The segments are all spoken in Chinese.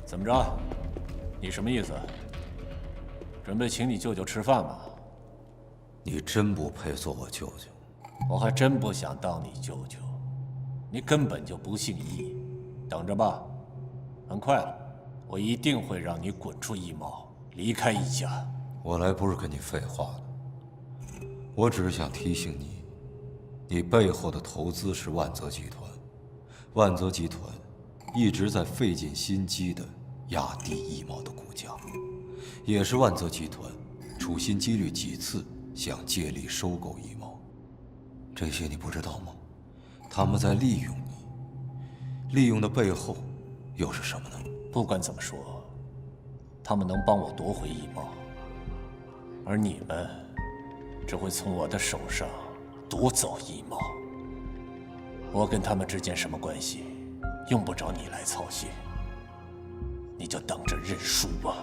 怎么着？你什么意思？准备请你舅舅吃饭吗？你真不配做我舅舅。我还真不想当你舅舅，你根本就不姓易。等着吧，很快了，我一定会让你滚出易茂，离开易家。我来不是跟你废话的，我只是想提醒你，你背后的投资是万泽集团，万泽集团一直在费尽心机的压低易茂的股价，也是万泽集团处心积虑几次想借力收购易茂。这些你不知道吗？他们在利用你，利用的背后又是什么呢？不管怎么说，他们能帮我夺回易茂，而你们只会从我的手上夺走易茂。我跟他们之间什么关系，用不着你来操心，你就等着认输吧。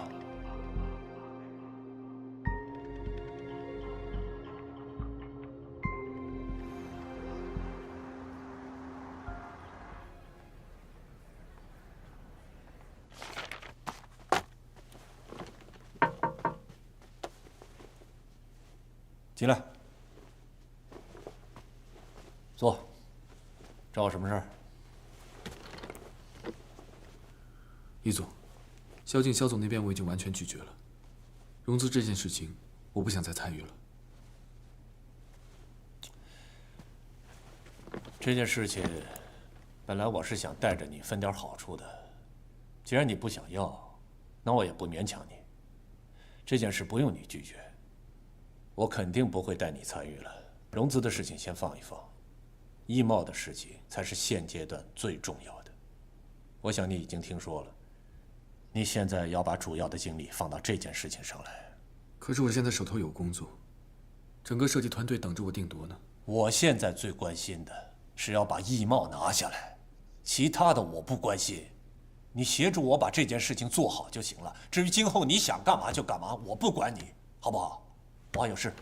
进来，坐。找我什么事儿？易总，萧静萧总那边我已经完全拒绝了。融资这件事情，我不想再参与了。这件事情，本来我是想带着你分点好处的。既然你不想要，那我也不勉强你。这件事不用你拒绝，我肯定不会带你参与了。融资的事情先放一放，易茂的事情才是现阶段最重要的。我想你已经听说了，你现在要把主要的精力放到这件事情上来。可是我现在手头有工作，整个设计团队等着我定夺呢。我现在最关心的是要把易茂拿下来，其他的我不关心。你协助我把这件事情做好就行了。至于今后你想干嘛就干嘛，我不管你，好不好？我还有事。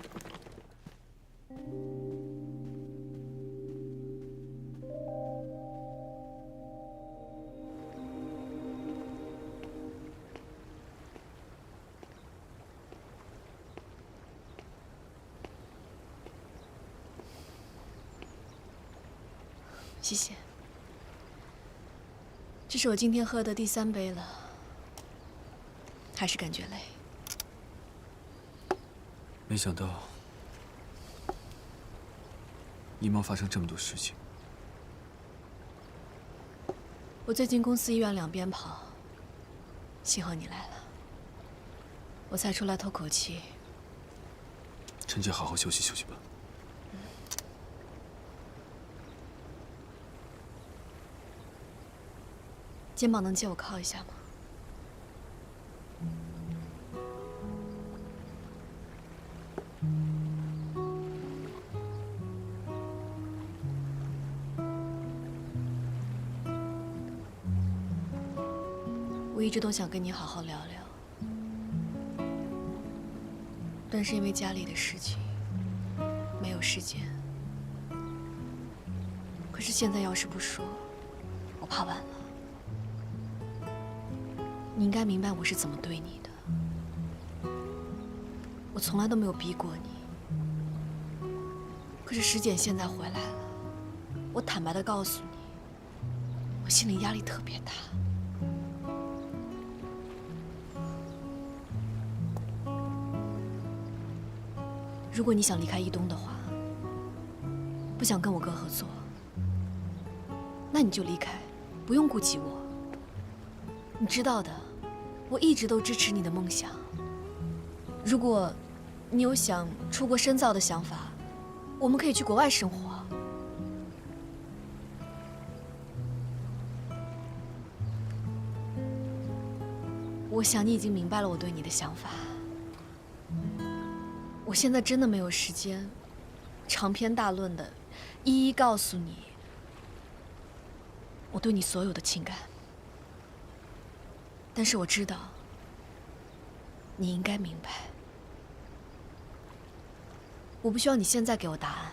谢谢。这是我今天喝的第3杯了，还是感觉累。没想到易茂发生这么多事情。我最近公司医院两边跑，幸好你来了，我才出来透口气。趁机好好休息休息吧。肩膀能借我靠一下吗？我一直都想跟你好好聊聊，但是因为家里的事情，没有时间。可是现在要是不说，我怕晚了。你应该明白我是怎么对你的，我从来都没有逼过你。可是石简现在回来了，我坦白的告诉你，我心里压力特别大。如果你想离开易东的话，不想跟我哥合作，那你就离开，不用顾及我。你知道的，我一直都支持你的梦想。如果你有想出国深造的想法，我们可以去国外生活。我想你已经明白了我对你的想法。我现在真的没有时间，长篇大论的一一告诉你我对你所有的情感。但是我知道，你应该明白。我不需要你现在给我答案，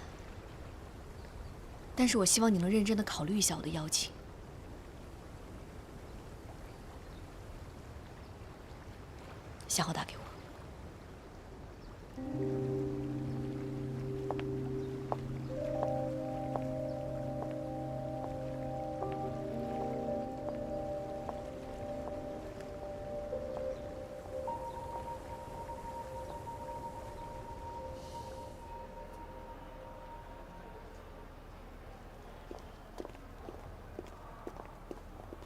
但是我希望你能认真的考虑一下我的邀请。想好打给我。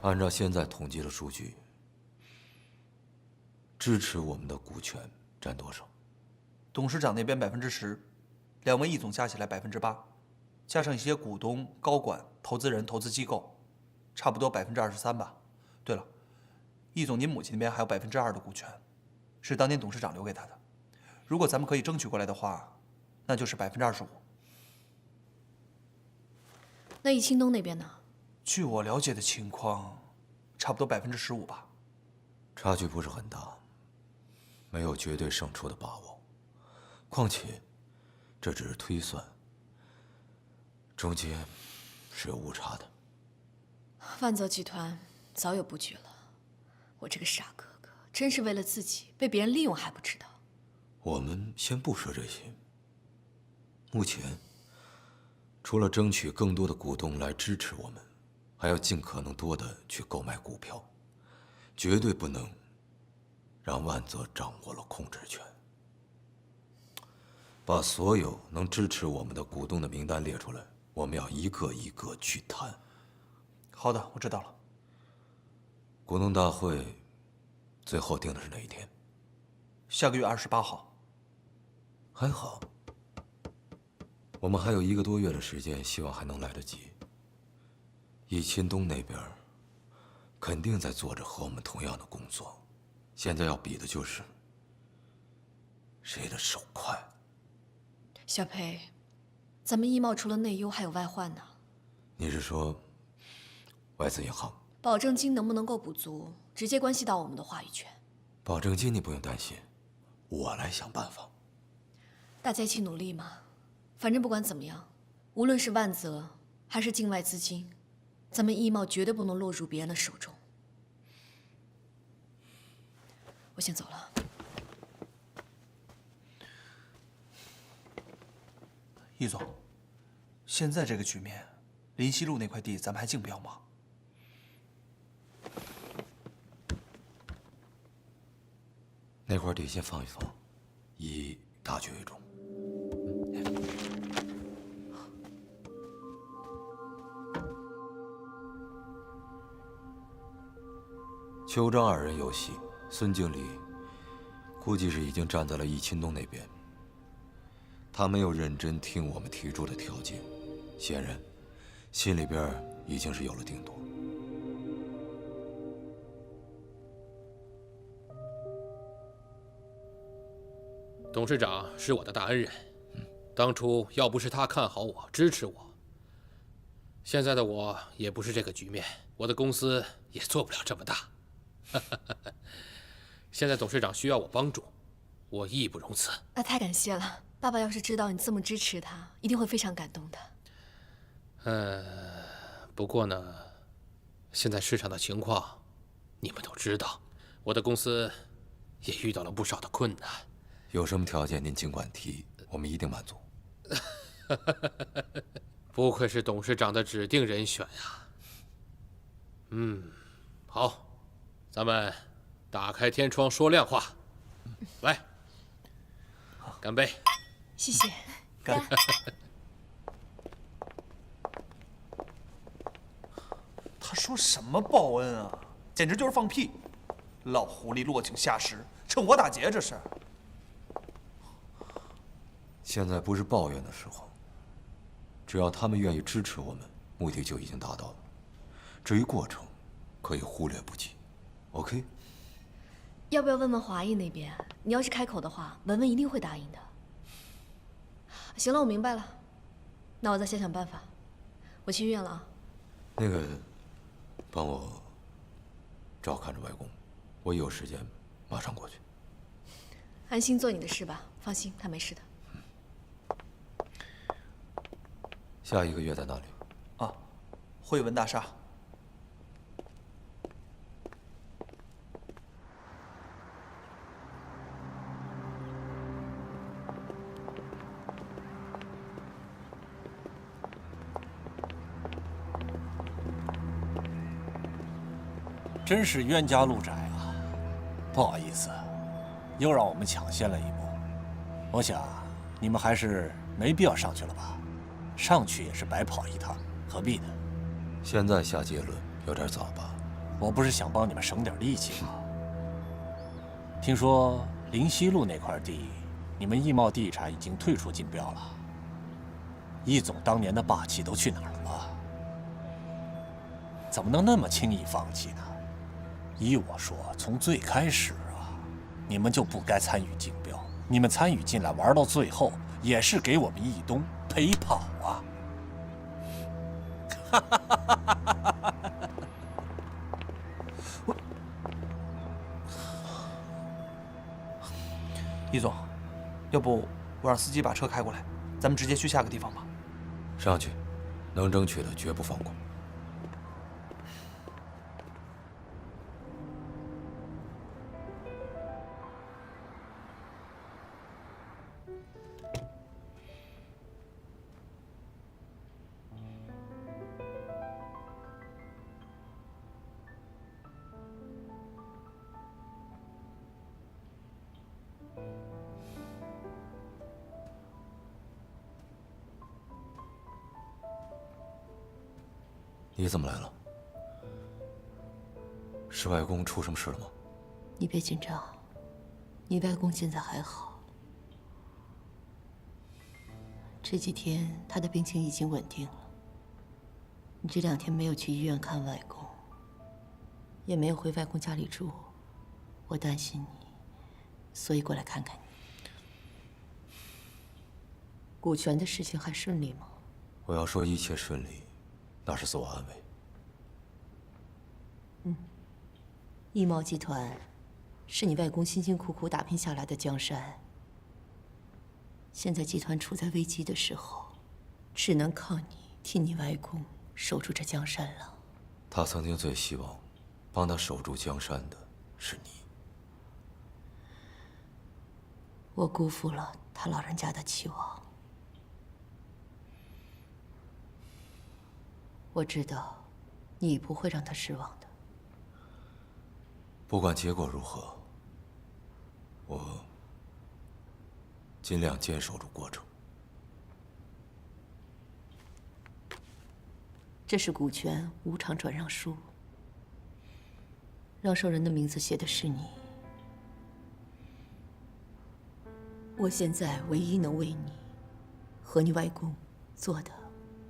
按照现在统计的数据，支持我们的股权占多少？董事长那边10%，两位易总加起来8%，加上一些股东、高管、投资人、投资机构，差不多23%吧。对了，易总您母亲那边还有2%的股权，是当年董事长留给他的。如果咱们可以争取过来的话，那就是25%。那易清东那边呢？据我了解的情况，差不多15%吧。差距不是很大，没有绝对胜出的把握。况且，这只是推算，中间是有误差的。万泽集团早有布局了，我这个傻哥哥真是为了自己被别人利用还不知道。我们先不说这些，目前除了争取更多的股东来支持我们，还要尽可能多的去购买股票，绝对不能让万泽掌握了控制权。把所有能支持我们的股东的名单列出来，我们要一个一个去谈。好的，我知道了。股东大会最后定的是哪一天？下个月28号。还好，我们还有1个多月的时间，希望还能来得及。易清东那边肯定在做着和我们同样的工作，现在要比的就是谁的手快。小裴，咱们易贸除了内忧还有外患呢。你是说外资银行？保证金能不能够补足，直接关系到我们的话语权。保证金你不用担心，我来想办法。大家一起努力嘛。反正不管怎么样，无论是万泽还是境外资金，咱们易贸绝对不能落入别人的手中。我先走了。易总，现在这个局面，林西路那块地咱们还竞标吗？那块地先放一放，以大局为重。邱张2人有戏，孙经理估计是已经站在了易清东那边。他没有认真听我们提出的条件，显然心里边已经是有了定夺。董事长是我的大恩人，当初要不是他看好我、支持我，现在的我也不是这个局面，我的公司也做不了这么大。现在董事长需要我帮助，我义不容辞。那太感谢了，爸爸要是知道你这么支持他，一定会非常感动的。不过呢，现在市场的情况，你们都知道，我的公司也遇到了不少的困难。有什么条件您尽管提，我们一定满足。不愧是董事长的指定人选呀。好，咱们打开天窗说亮话，来，干杯！谢谢。干！他说什么报恩啊？简直就是放屁！老狐狸落井下石，趁火打劫这是。现在不是抱怨的时候，只要他们愿意支持我们，目的就已经达到了。至于过程，可以忽略不计。OK？ 要不要问问华谊那边？你要是开口的话，文文一定会答应的。行了，我明白了，那我再想想办法。我去医院了啊。那个，帮我照看着外公，我一有时间马上过去。安心做你的事吧，放心，他没事的。下1个月在哪里？啊，汇文大厦。真是冤家路窄啊！不好意思，又让我们抢先了一步。我想你们还是没必要上去了吧？上去也是白跑一趟，何必呢？现在下结论有点早吧？我不是想帮你们省点力气吗？听说灵溪路那块地，你们易茂地产已经退出竞标了。易总当年的霸气都去哪儿了？怎么能那么轻易放弃呢？依我说，从最开始啊，你们就不该参与竞标。你们参与进来玩到最后，也是给我们易东陪跑啊！易总，要不我让司机把车开过来，咱们直接去下个地方吧。上去，能争取的绝不放过。你怎么来了？是外公出什么事了吗？你别紧张，你外公现在还好。这几天他的病情已经稳定了。你这2天没有去医院看外公，也没有回外公家里住，我担心你，所以过来看看你。股权的事情还顺利吗？我要说一切顺利，那是自我安慰。易茂集团是你外公辛辛苦苦打拼下来的江山，现在集团处在危机的时候，只能靠你替你外公守住这江山了。他曾经最希望帮他守住江山的是你。我辜负了他老人家的期望。我知道，你不会让他失望的。不管结果如何，我尽量坚守住过程。这是股权无偿转让书，让受人的名字写的是你。我现在唯一能为你和你外公做的，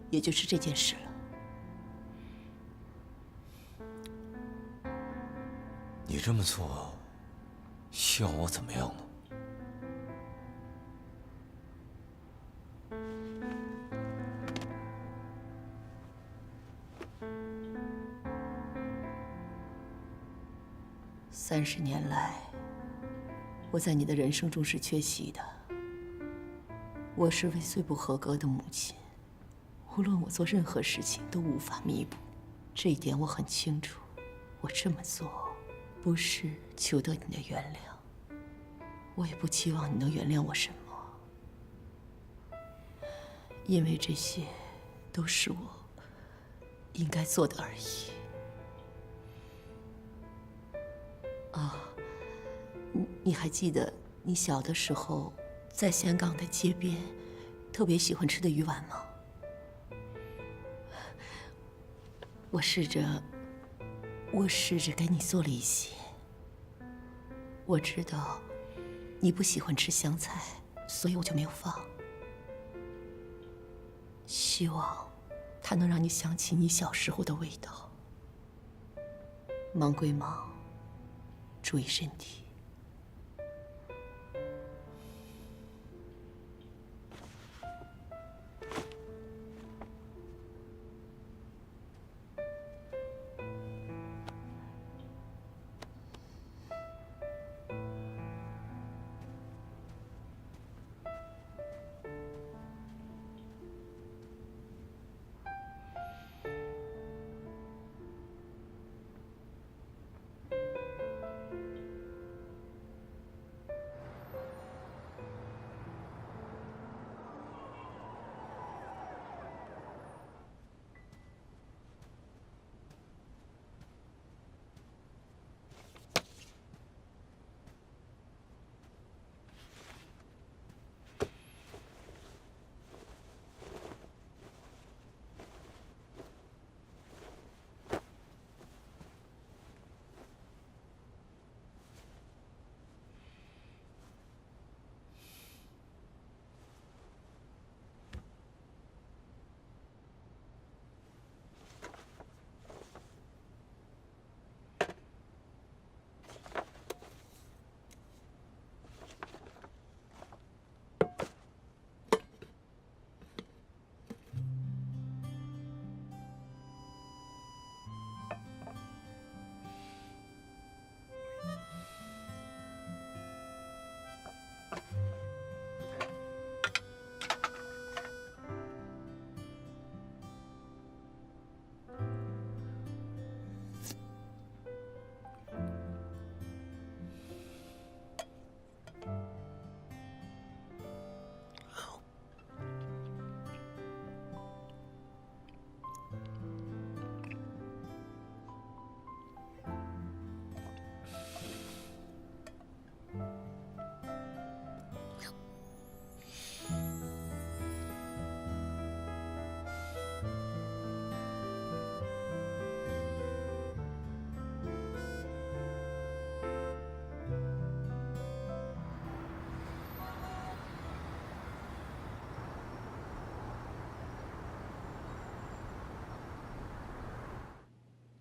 也就是这件事了。你这么做，希望我怎么样呢？30年来，我在你的人生中是缺席的。我是未遂不合格的母亲，无论我做任何事情都无法弥补，这一点我很清楚。我这么做，不是求得你的原谅，我也不期望你能原谅我什么，因为这些都是我应该做的而已。你还记得你小的时候在香港的街边特别喜欢吃的鱼丸吗？我试着给你做了一些。我知道你不喜欢吃香菜，所以我就没有放。希望它能让你想起你小时候的味道。忙归忙，注意身体。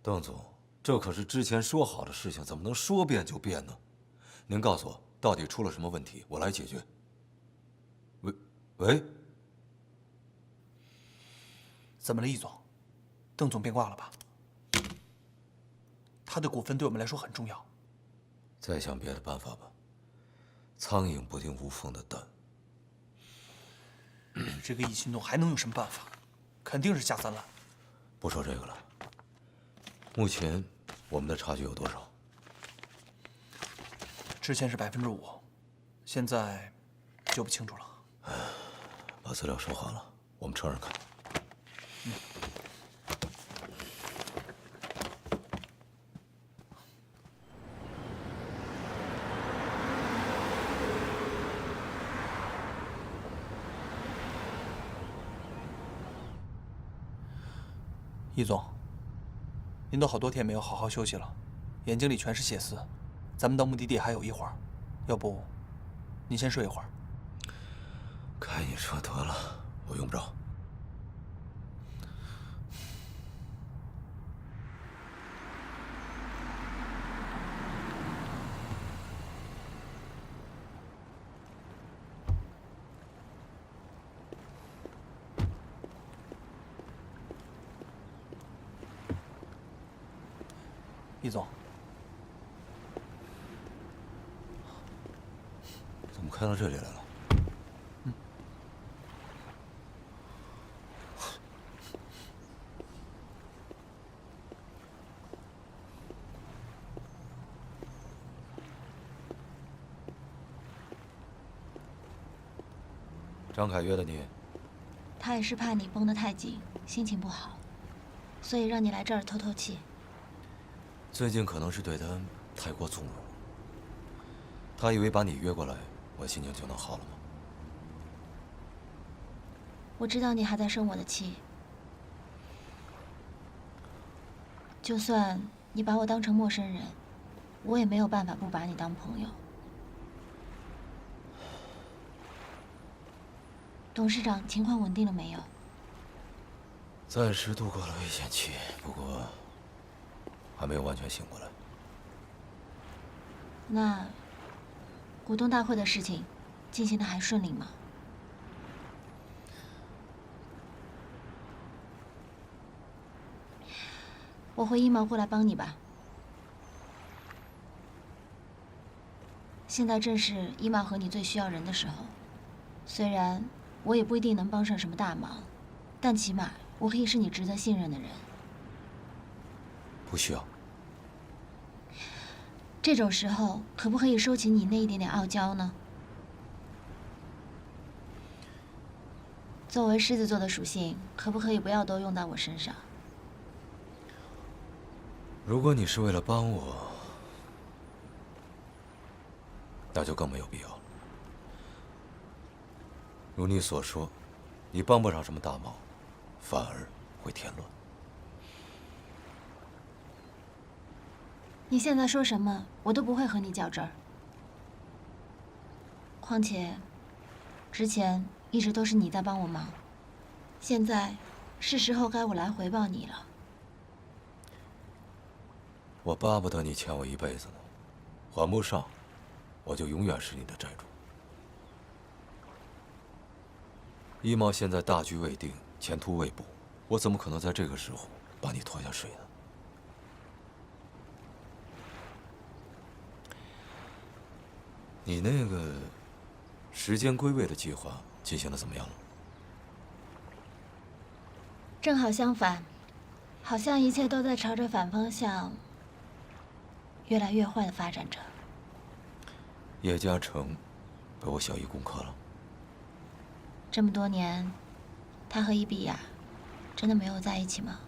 邓总，这可是之前说好的事情，怎么能说变就变呢？您告诉我，到底出了什么问题，我来解决。喂，怎么了，易总？邓总变卦了吧？他的股份对我们来说很重要。再想别的办法吧。苍蝇不叮无缝的蛋。这个易新东还能有什么办法？肯定是下三滥。不说这个了。目前我们的差距有多少？之前是5%，现在就不清楚了。把资料收好了，我们车上看。易总，您都好多天没有好好休息了，眼睛里全是血丝。咱们到目的地还有一会儿，要不您先睡一会儿。开你车得了，我用不着。易总，怎么开到这里来了？张凯约的你。他也是怕你绷得太紧，心情不好，所以让你来这儿透透气。最近可能是对他太过纵容了。他以为把你约过来，我心情就能好了吗？我知道你还在生我的气，就算你把我当成陌生人，我也没有办法不把你当朋友。董事长情况稳定了没有？暂时度过了危险期，不过还没有完全醒过来。那股东大会的事情进行的还顺利吗？我会一毛过来帮你吧。现在正是一毛和你最需要人的时候，虽然我也不一定能帮上什么大忙，但起码我可以是你值得信任的人。不需要。这种时候，可不可以收起你那一点点傲娇呢？作为狮子座的属性，可不可以不要都用到我身上？如果你是为了帮我，那就更没有必要了。如你所说，你帮不上什么大忙，反而会添乱。你现在说什么，我都不会和你较真儿。况且，之前一直都是你在帮我忙，现在是时候该我来回报你了。我巴不得你欠我一辈子呢，还不上，我就永远是你的债主。一毛现在大局未定，前途未卜，我怎么可能在这个时候把你拖下水呢？你那个时间归位的计划进行的怎么样了？正好相反，好像一切都在朝着反方向越来越坏的发展着。叶嘉诚被我小姨攻克了。这么多年，他和伊比亚真的没有在一起吗？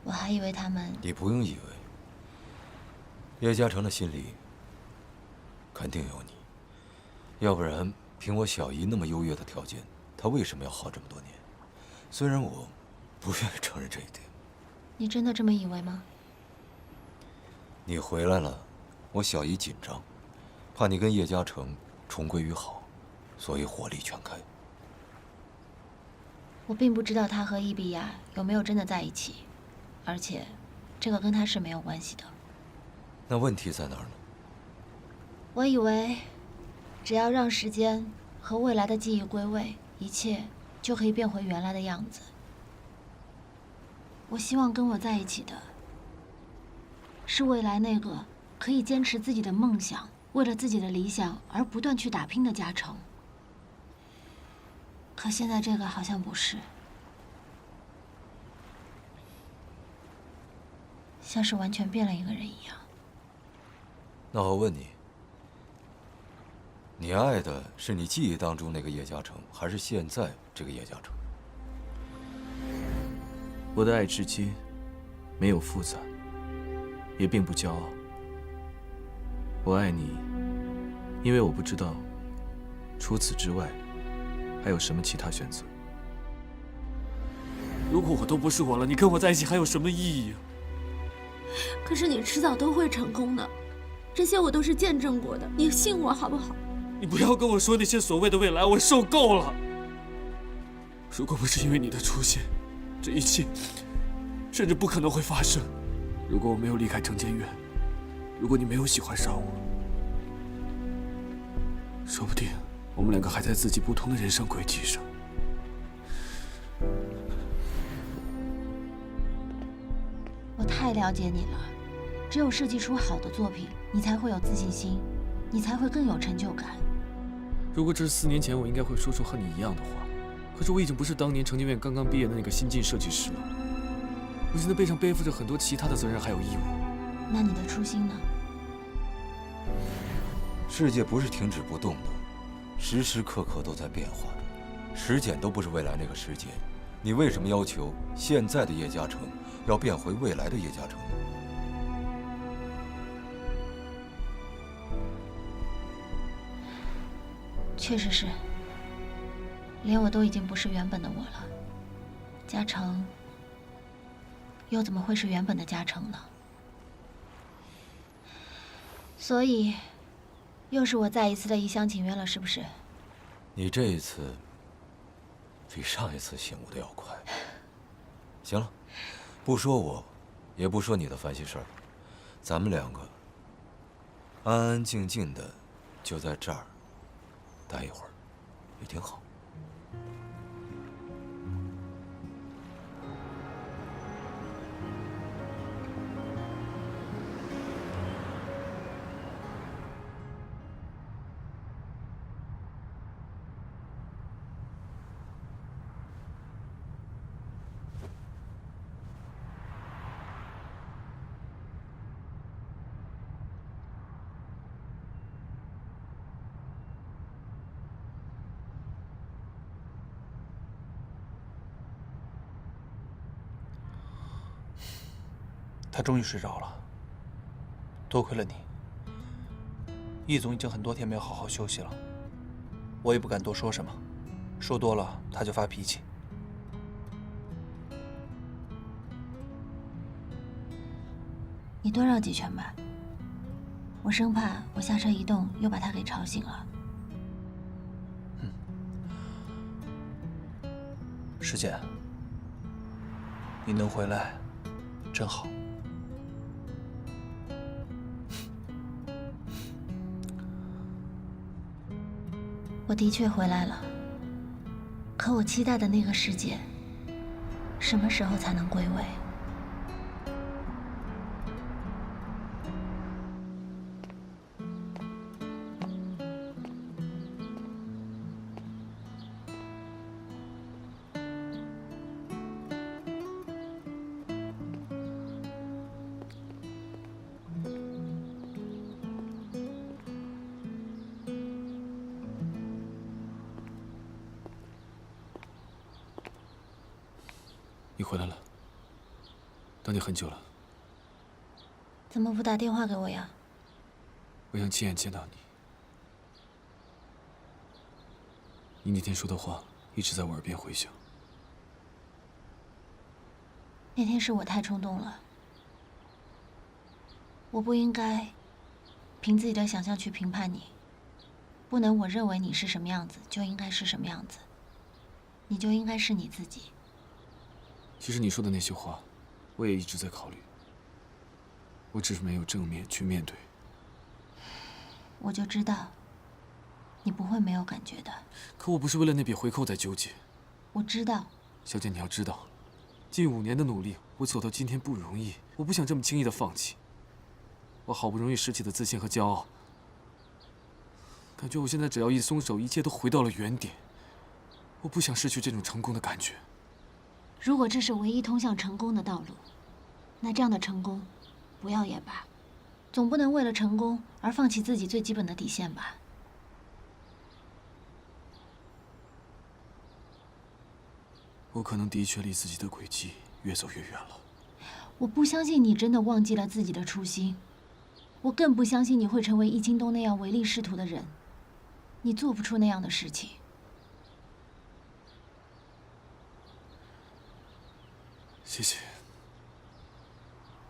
我还以为他们……你不用以为。叶嘉诚的心里肯定有你，要不然凭我小姨那么优越的条件，他为什么要耗这么多年？虽然我不愿意承认这一点。你真的这么以为吗？你回来了，我小姨紧张，怕你跟叶嘉诚重归于好，所以火力全开。我并不知道他和伊比亚有没有真的在一起，而且这个跟他是没有关系的。那问题在哪儿呢？我以为，只要让时间和未来的记忆归位，一切就可以变回原来的样子。我希望跟我在一起的，是未来那个可以坚持自己的梦想，为了自己的理想而不断去打拼的嘉诚。可现在这个好像不是，像是完全变了一个人一样。那我问你，你爱的是你记忆当中那个叶嘉诚，还是现在这个叶嘉诚？我的爱至今没有复杂，也并不骄傲。我爱你，因为我不知道除此之外还有什么其他选择。如果我都不是我了，你跟我在一起还有什么意义啊？可是你迟早都会成功的，这些我都是见证过的，你信我好不好？你不要跟我说那些所谓的未来，我受够了。如果不是因为你的出现，这一切甚至不可能会发生。如果我没有离开城监院，如果你没有喜欢上我，说不定我们两个还在自己不同的人生轨迹上。我太了解你了，只有设计出好的作品，你才会有自信心，你才会更有成就感。如果这是4年前，我应该会说出和你一样的话。可是我已经不是当年城监院刚刚毕业的那个新晋设计师了，我现在背上背负着很多其他的责任还有义务。那你的初心呢？世界不是停止不动的，时时刻刻都在变化着，时间都不是未来那个时间。你为什么要求现在的叶嘉诚要变回未来的叶嘉诚呢？确实是，连我都已经不是原本的我了，嘉诚又怎么会是原本的嘉诚呢？所以，又是我再一次的一厢情愿了，是不是？你这一次比上一次醒悟的要快。行了，不说我，也不说你的烦心事儿，咱们两个安安静静的就在这儿待一会儿，也挺好。他终于睡着了，多亏了你。易总已经很多天没有好好休息了，我也不敢多说什么，说多了他就发脾气。你多绕几圈吧，我生怕我下车一动又把他给吵醒了。师姐，你能回来，真好。我的确回来了，可我期待的那个世界，什么时候才能归位？你回来了，等你很久了。怎么不打电话给我呀？我想亲眼见到你。你那天说的话一直在我耳边回响。那天是我太冲动了，我不应该凭自己的想象去评判你，不能我认为你是什么样子就应该是什么样子，你就应该是你自己。其实你说的那些话，我也一直在考虑。我只是没有正面去面对。我就知道，你不会没有感觉的。可我不是为了那笔回扣在纠结。我知道。小姐，你要知道，近5年的努力，我走到今天不容易，我不想这么轻易的放弃。我好不容易拾起的自信和骄傲，感觉我现在只要一松手，一切都回到了原点。我不想失去这种成功的感觉。如果这是唯一通向成功的道路，那这样的成功，不要也罢。总不能为了成功而放弃自己最基本的底线吧？我可能的确离自己的轨迹越走越远了。我不相信你真的忘记了自己的初心，我更不相信你会成为易京东那样唯利是图的人。你做不出那样的事情。谢谢，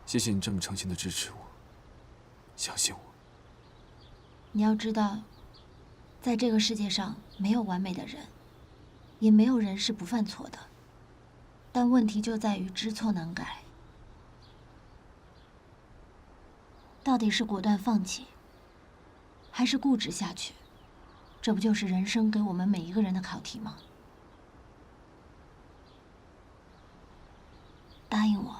谢谢你这么诚心的支持我，相信我。你要知道，在这个世界上没有完美的人，也没有人是不犯错的。但问题就在于知错能改。到底是果断放弃，还是固执下去？这不就是人生给我们每一个人的考题吗？答应我，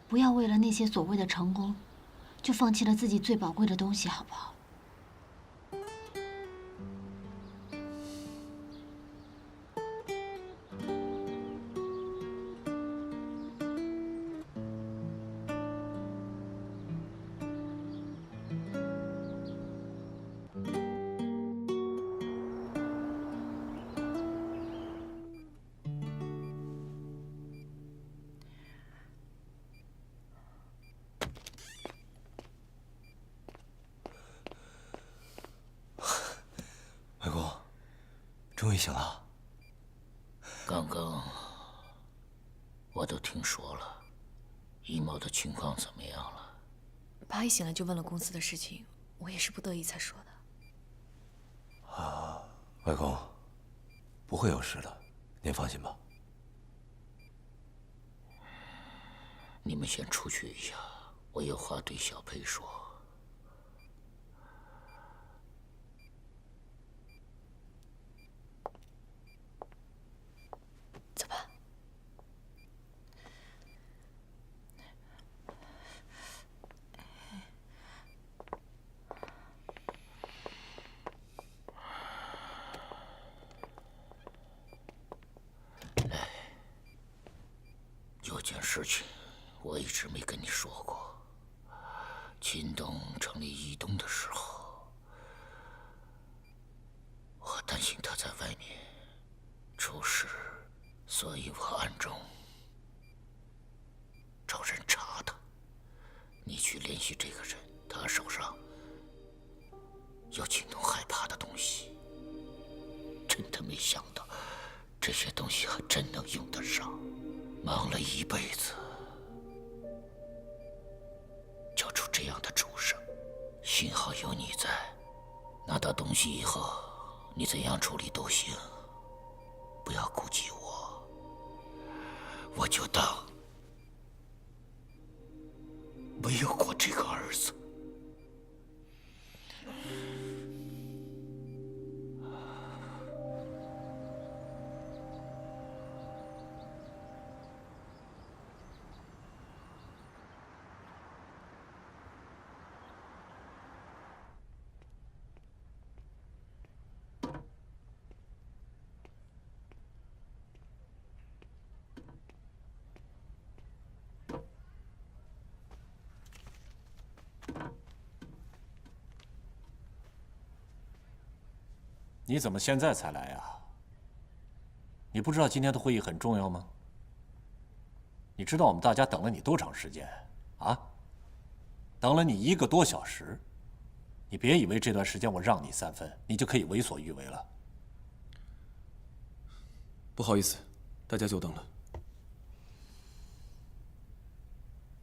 不要为了那些所谓的成功，就放弃了自己最宝贵的东西，好不好？外公，终于醒了。刚刚我都听说了，易某的情况怎么样了？爸一醒来就问了公司的事情，我也是不得已才说的。外公，不会有事的，您放心吧。你们先出去一下，我有话对小佩说。走吧。有件事情我一直没跟你说过。秦东成立易东的时候，我担心他在外面出事，所以我暗中找人查他。你去联系这个人，他手上有秦东害怕的东西。真的没想到，这些东西还真能用得上。忙了一辈子，交出这样的畜生，幸好有你在。拿到东西以后，你怎样处理都行，不要顾及我，我就当没有过这个儿子。你怎么现在才来啊？你不知道今天的会议很重要吗？你知道我们大家等了你多长时间啊？等了你1个多小时。你别以为这段时间我让你3分，你就可以为所欲为了。不好意思，大家久等了。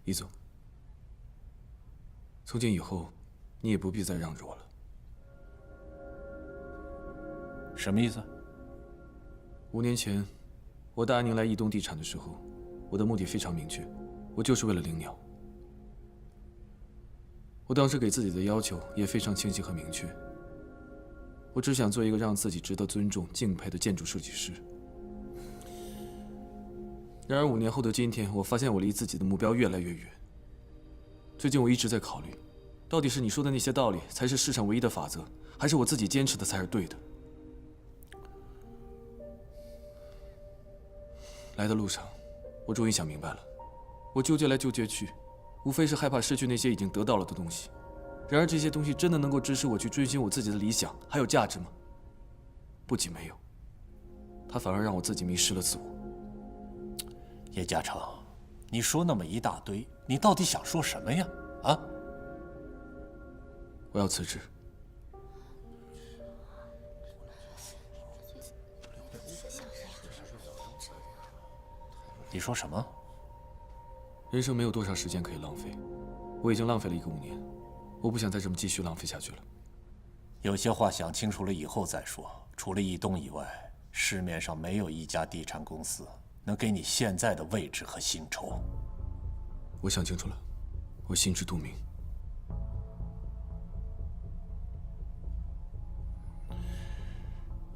易总，从今以后，你也不必再让着我了。什么意思？5年前，我答应您来易东地产的时候，我的目的非常明确，我就是为了领鸟。我当时给自己的要求也非常清晰和明确，我只想做一个让自己值得尊重、敬佩的建筑设计师。然而5年后的今天，我发现我离自己的目标越来越远。最近我一直在考虑，到底是你说的那些道理才是世上唯一的法则，还是我自己坚持的才是对的？来的路上，我终于想明白了，我纠结来纠结去，无非是害怕失去那些已经得到了的东西。然而这些东西真的能够支持我去追寻我自己的理想还有价值吗？不仅没有，它反而让我自己迷失了自我。叶嘉诚，你说那么一大堆，你到底想说什么呀？啊？我要辞职。你说什么？人生没有多少时间可以浪费，我已经浪费了一个5年，我不想再这么继续浪费下去了。有些话想清楚了以后再说。除了易东以外，市面上没有一家地产公司能给你现在的位置和薪酬。我想清楚了，我心知肚明。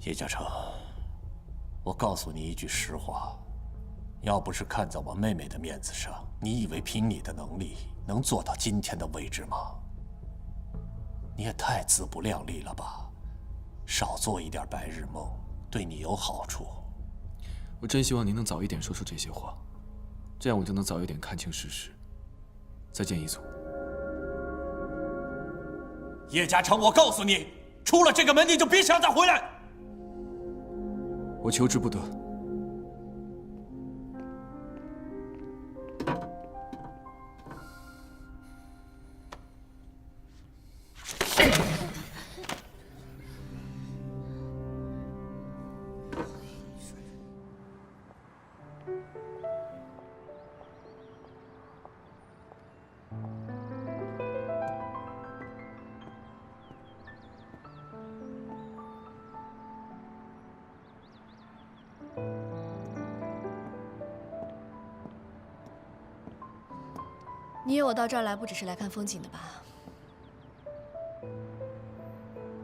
叶嘉诚，我告诉你一句实话，要不是看在我妹妹的面子上，你以为凭你的能力能做到今天的位置吗？你也太自不量力了吧！少做一点白日梦，对你有好处。我真希望您能早一点说出这些话，这样我就能早一点看清事实。再见，一祖。叶嘉诚，我告诉你，出了这个门你就别想再回来。我求之不得。你约我到这儿来，不只是来看风景的吧？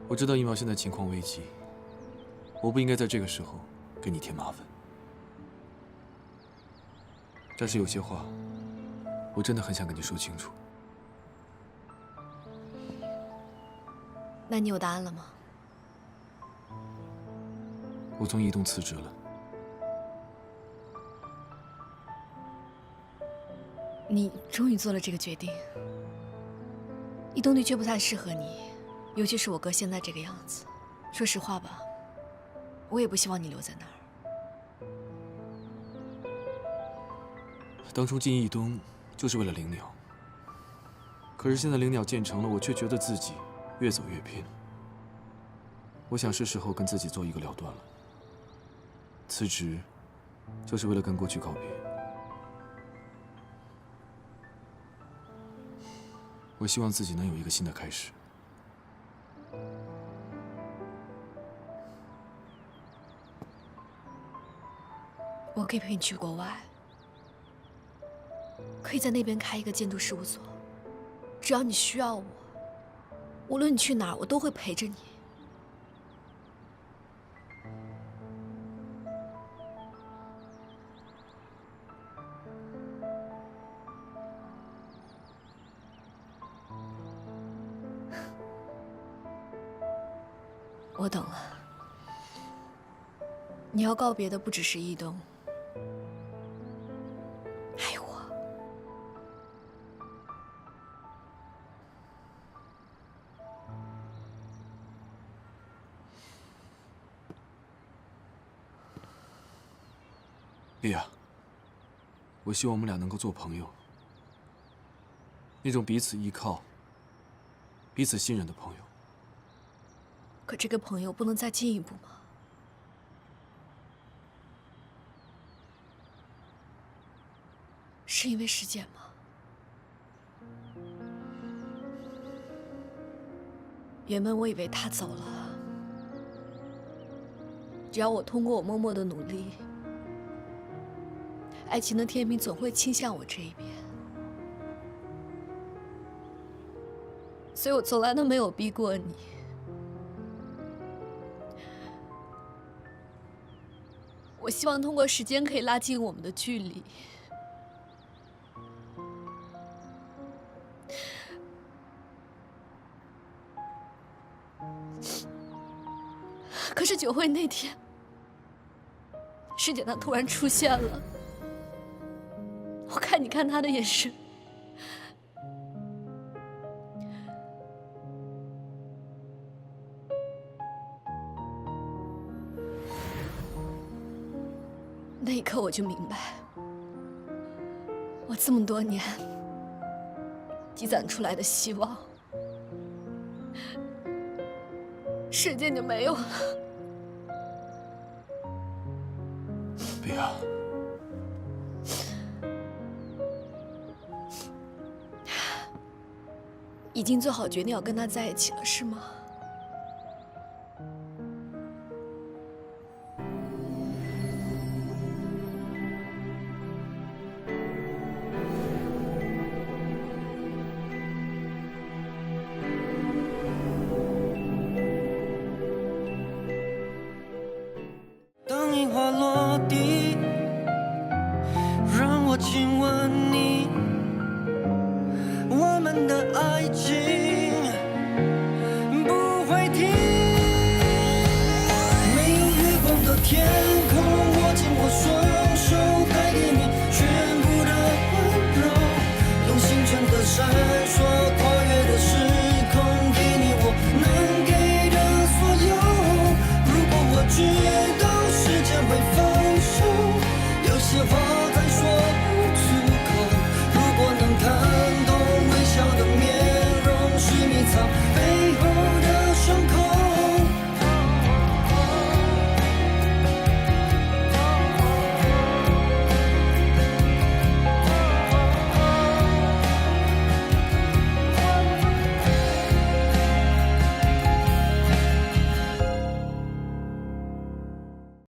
我知道一苗现在情况危急，我不应该在这个时候给你添麻烦。但是有些话，我真的很想跟你说清楚。那你有答案了吗？我从移动辞职了。你终于做了这个决定。易东的确不太适合你，尤其是我哥现在这个样子。说实话吧，我也不希望你留在那儿。当初进易东就是为了灵鸟，可是现在灵鸟建成了，我却觉得自己越走越偏。我想是时候跟自己做一个了断了。辞职，就是为了跟过去告别。我希望自己能有一个新的开始。我可以陪你去国外，可以在那边开一个监督事务所。只要你需要我，无论你去哪儿，我都会陪着你。我懂了，你要告别的不只是易东，还有我。莉亚，我希望我们俩能够做朋友，那种彼此依靠、彼此信任的朋友。可这个朋友不能再进一步吗？是因为时间吗？原本我以为他走了，只要我通过我默默的努力，爱情的天平总会倾向我这一边。所以我从来都没有逼过你。我希望通过时间可以拉近我们的距离。可是酒会那天，师姐她突然出现了，我看你看她的眼神，那一刻我就明白，我这么多年积攒出来的希望，瞬间就没有了。丽亚，已经做好决定要跟他在一起了，是吗？当樱花落地，让我亲吻你，我们的爱情不会停。没有月光的天空，握紧我双手，带给你全部的温柔，用星辰的闪烁，跨越的时空，给你我能给的所有。如果我知道时间会放手，有些话再说不出口。如果能看懂微笑的面容是迷藏。